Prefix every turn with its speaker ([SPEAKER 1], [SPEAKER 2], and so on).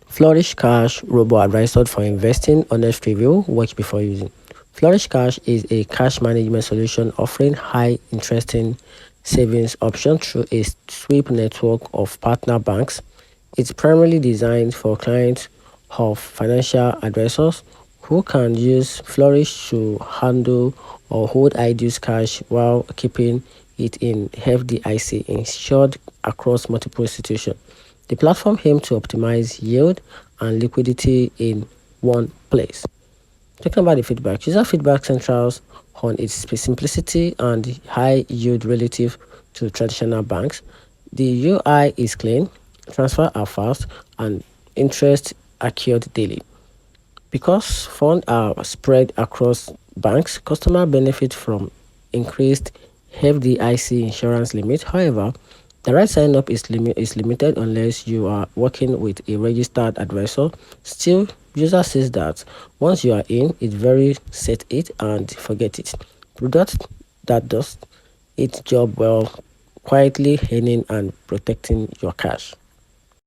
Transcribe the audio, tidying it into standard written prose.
[SPEAKER 1] Flourish Cash Robo-advisor for investing. Honest review. Watch before using. Flourish Cash is a cash management solution offering high interesting savings option through a sweep network of partner banks. It's primarily designed for clients of financial advisors who can use Flourish to handle or hold ideal cash while keeping it in FDIC insured across multiple institutions. The platform aims to optimize yield and liquidity in one place. Talking about the feedback, user feedback centers on its simplicity and high yield relative to traditional banks. The UI is clean, transfers are fast, and interest accrued daily. Because funds are spread across banks, customers benefit from increased FDIC insurance limit. However, the right sign up is limited unless you are working with a registered advisor. Still, user says that once you are in, it's very set it and forget it. Product that does its job well, quietly earning and protecting your cash.